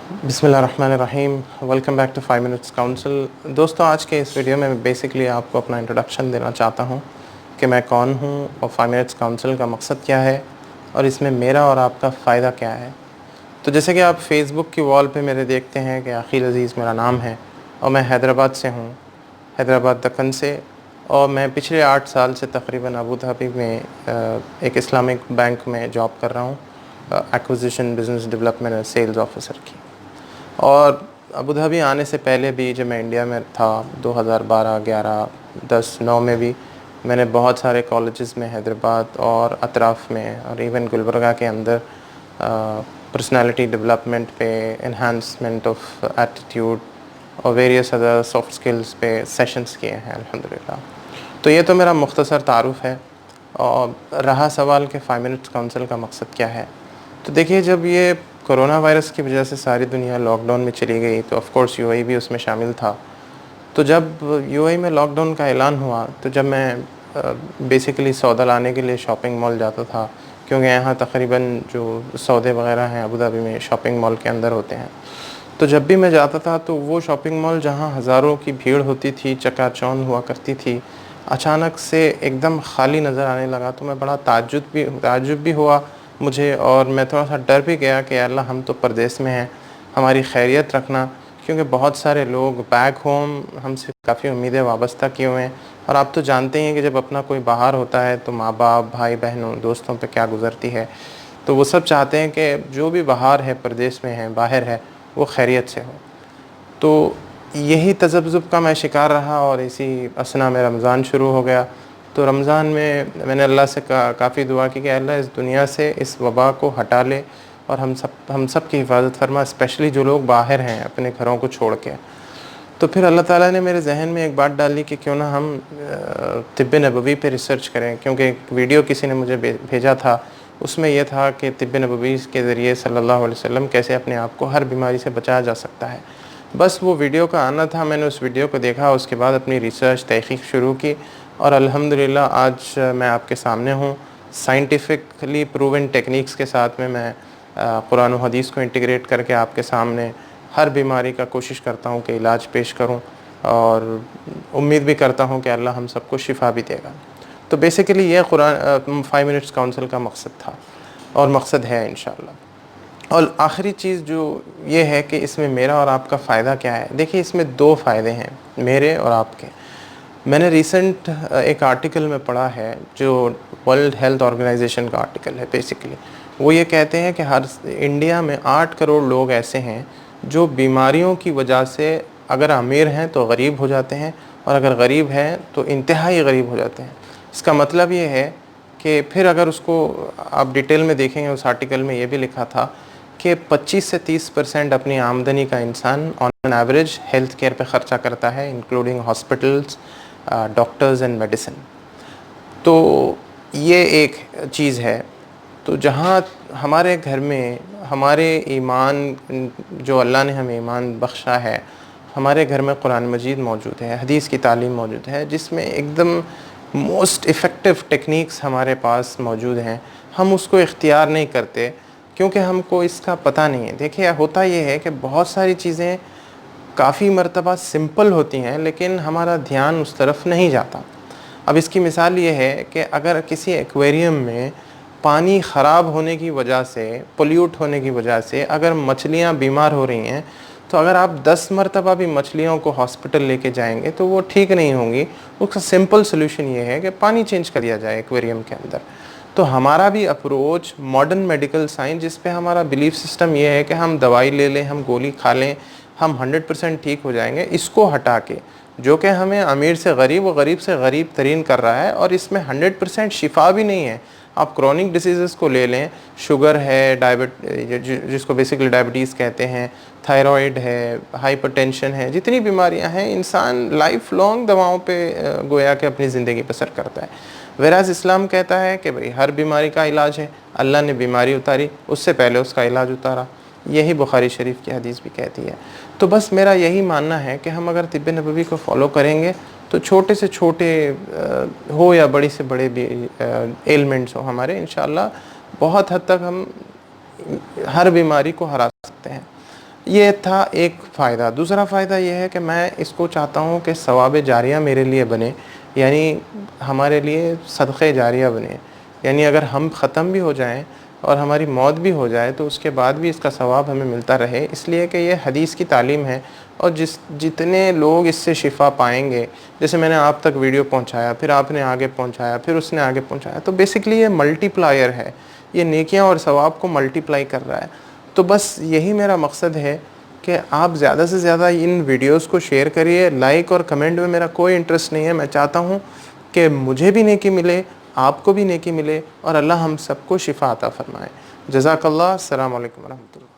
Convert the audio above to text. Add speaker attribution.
Speaker 1: بسم اللہ الرحمن الرحیم، welcome back to 5 minutes council. دوستوں، آج کے اس ویڈیو میں بیسکلی آپ کو اپنا انٹروڈکشن دینا چاہتا ہوں کہ میں کون ہوں اور 5 منٹس کاؤنسل کا مقصد کیا ہے اور اس میں میرا اور آپ کا فائدہ کیا ہے۔ تو جیسے کہ آپ فیس بک کی وال پہ میرے دیکھتے ہیں کہ عقیل عزیز میرا نام ہے اور میں حیدرآباد سے ہوں، حیدرآباد دکن سے، اور میں پچھلے 8 سال سے تقریباً ابوظہبی میں ایک اسلامک بینک میں جاب کر رہا ہوں، ایکوزیشن بزنس ڈیولپمنٹ اور سیلز آفیسر کی۔ اور ابوظہبی آنے سے پہلے بھی جب میں انڈیا میں تھا 2012 11 10 9 میں بھی میں نے بہت سارے کالجز میں حیدرآباد اور اطراف میں اور ایون گلبرگہ کے اندر پرسنالٹی ڈیولپمنٹ پہ، انہانسمنٹ آف ایٹیٹیوڈ اور ویریس ادر سافٹ سکلز پہ سیشنز کیے ہیں الحمدللہ۔ تو یہ تو میرا مختصر تعارف ہے۔ اور رہا سوال کہ 5 منٹس کاؤنسل کا مقصد کیا ہے، تو دیکھیے، جب یہ کرونا وائرس کی وجہ سے ساری دنیا لاک ڈاؤن میں چلی گئی تو آف کورس یو اے بھی اس میں شامل تھا۔ تو جب یو اے میں لاک ڈاؤن کا اعلان ہوا تو جب میں بیسیکلی سودا لانے کے لیے شاپنگ مال جاتا تھا، کیونکہ یہاں تقریباً جو سودے وغیرہ ہیں ابوظہبی میں شاپنگ مال کے اندر ہوتے ہیں، تو جب بھی میں جاتا تھا تو وہ شاپنگ مال جہاں ہزاروں کی بھیڑ ہوتی تھی، چکا چوند ہوا کرتی تھی، اچانک سے ایک دم خالی نظر آنے لگا تو میں بڑا تعجب بھی ہوا مجھے، اور میں تھوڑا سا ڈر بھی گیا کہ اللہ ہم تو پردیس میں ہیں، ہماری خیریت رکھنا، کیونکہ بہت سارے لوگ بیک ہوم ہم سے کافی امیدیں وابستہ کیے ہوئے ہیں، اور آپ تو جانتے ہیں کہ جب اپنا کوئی باہر ہوتا ہے تو ماں باپ، بھائی بہنوں، دوستوں پہ کیا گزرتی ہے۔ تو وہ سب چاہتے ہیں کہ جو بھی باہر ہے، پردیس میں ہے، باہر ہے، وہ خیریت سے ہو۔ تو یہی تذبذب کا میں شکار رہا، اور اسی اثنا میں رمضان شروع ہو گیا۔ تو رمضان میں نے اللہ سے کافی دعا کی کہ اللہ اس دنیا سے اس وبا کو ہٹا لے اور ہم سب کی حفاظت فرما، اسپیشلی جو لوگ باہر ہیں اپنے گھروں کو چھوڑ کے۔ تو پھر اللہ تعالیٰ نے میرے ذہن میں ایک بات ڈالی کہ کیوں نہ ہم طب نبوی پہ ریسرچ کریں، کیونکہ ایک ویڈیو کسی نے مجھے بھیجا تھا، اس میں یہ تھا کہ طب نبوی کے ذریعے صلی اللہ علیہ وسلم کیسے اپنے آپ کو ہر بیماری سے بچایا جا سکتا ہے۔ بس وہ ویڈیو کا آنا تھا، میں نے اس ویڈیو کو دیکھا، اس کے بعد اپنی ریسرچ تحقیق شروع کی، اور الحمدللہ آج میں آپ کے سامنے ہوں۔ سائنٹیفکلی پروون ٹیکنیکس کے ساتھ میں قرآن و حدیث کو انٹیگریٹ کر کے آپ کے سامنے ہر بیماری کا کوشش کرتا ہوں کہ علاج پیش کروں، اور امید بھی کرتا ہوں کہ اللہ ہم سب کو شفا بھی دے گا۔ تو بیسیکلی یہ 5 منٹس کاؤنسل کا مقصد تھا اور مقصد ہے انشاءاللہ۔ اور آخری چیز جو یہ ہے کہ اس میں میرا اور آپ کا فائدہ کیا ہے۔ دیکھیے، اس میں 2 فائدے ہیں میرے اور آپ کے۔ میں نے ریسنٹ ایک آرٹیکل میں پڑھا ہے جو ورلڈ ہیلتھ آرگنائزیشن کا آرٹیکل ہے۔ بیسیکلی وہ یہ کہتے ہیں کہ انڈیا میں 8 کروڑ لوگ ایسے ہیں جو بیماریوں کی وجہ سے اگر امیر ہیں تو غریب ہو جاتے ہیں، اور اگر غریب ہیں تو انتہائی غریب ہو جاتے ہیں۔ اس کا مطلب یہ ہے کہ پھر اگر اس کو آپ ڈیٹیل میں دیکھیں گے، اس آرٹیکل میں یہ بھی لکھا تھا کہ 25 سے 30% اپنی آمدنی کا انسان آن ایوریج ہیلتھ کیئر پہ خرچہ کرتا ہے، including hospitals, doctors and medicine. تو یہ ایک چیز ہے۔ تو جہاں ہمارے گھر میں ہمارے ایمان، جو اللہ نے ہمیں ایمان بخشا ہے، ہمارے گھر میں قرآن مجید موجود ہے، حدیث کی تعلیم موجود ہے، جس میں ایک دم موسٹ افیکٹو ٹیکنیکس ہمارے پاس موجود ہیں، ہم اس کو اختیار نہیں کرتے کیونکہ ہم کو اس کا پتہ نہیں ہے۔ دیکھیے، ہوتا یہ ہے کہ بہت ساری چیزیں کافی مرتبہ سمپل ہوتی ہیں لیکن ہمارا دھیان اس طرف نہیں جاتا۔ اب اس کی مثال یہ ہے کہ اگر کسی ایکویریم میں پانی خراب ہونے کی وجہ سے، پولیوٹ ہونے کی وجہ سے اگر مچھلیاں بیمار ہو رہی ہیں، تو اگر آپ 10 مرتبہ بھی مچھلیوں کو ہاسپٹل لے کے جائیں گے تو وہ ٹھیک نہیں ہوں گی۔ اس کا سمپل سلوشن یہ ہے کہ پانی چینج کر دیا جائے ایکویریم کے اندر۔ تو ہمارا بھی اپروچ ماڈرن میڈیکل سائنس، جس پہ ہمارا بلیف سسٹم یہ ہے کہ ہم دوائی لے لیں، ہم گولی کھا لیں، ہم 100% ٹھیک ہو جائیں گے، اس کو ہٹا کے جو کہ ہمیں امیر سے غریب و غریب سے غریب ترین کر رہا ہے، اور اس میں 100% شفا بھی نہیں ہے۔ آپ کرونک ڈیزیزز کو لے لیں، شوگر ہے، جس کو بیسیکلی ڈائبٹیز کہتے ہیں، تھائرائڈ ہے، ہائپر ٹینشن ہے، جتنی بیماریاں ہیں، انسان لائف لانگ دواؤں پہ گویا کہ اپنی زندگی بسر کرتا ہے۔ ویراز اسلام کہتا ہے کہ بھئی ہر بیماری کا علاج ہے، اللہ نے بیماری اتاری، اس سے پہلے اس کا علاج اتارا۔ یہی بخاری شریف کی حدیث بھی کہتی ہے۔ تو بس میرا یہی ماننا ہے کہ ہم اگر طب نبوی کو فالو کریں گے تو چھوٹے سے چھوٹے ہو یا بڑی سے بڑے بھی ایلمنٹس ہو ہمارے، انشاءاللہ بہت حد تک ہم ہر بیماری کو ہرا سکتے ہیں۔ یہ تھا ایک فائدہ۔ دوسرا فائدہ یہ ہے کہ میں اس کو چاہتا ہوں کہ ثواب جاریہ میرے لیے بنے، یعنی ہمارے لیے صدقہ جاریہ بنے، یعنی اگر ہم ختم بھی ہو جائیں اور ہماری موت بھی ہو جائے تو اس کے بعد بھی اس کا ثواب ہمیں ملتا رہے، اس لیے کہ یہ حدیث کی تعلیم ہے، اور جتنے لوگ اس سے شفا پائیں گے، جیسے میں نے آپ تک ویڈیو پہنچایا، پھر آپ نے آگے پہنچایا، پھر اس نے آگے پہنچایا، تو بیسکلی یہ ملٹی پلائر ہے، یہ نیکیاں اور ثواب کو ملٹی پلائی کر رہا ہے۔ تو بس یہی میرا مقصد ہے کہ آپ زیادہ سے زیادہ ان ویڈیوز کو شیئر کریے۔ لائک اور کمنٹ میں میرا کوئی انٹرسٹ نہیں ہے، میں چاہتا ہوں کہ مجھے بھی نیکی ملے، آپ کو بھی نیکی ملے، اور اللہ ہم سب کو شفا عطا فرمائے۔ جزاک اللہ۔ السلام علیکم ورحمۃ اللہ۔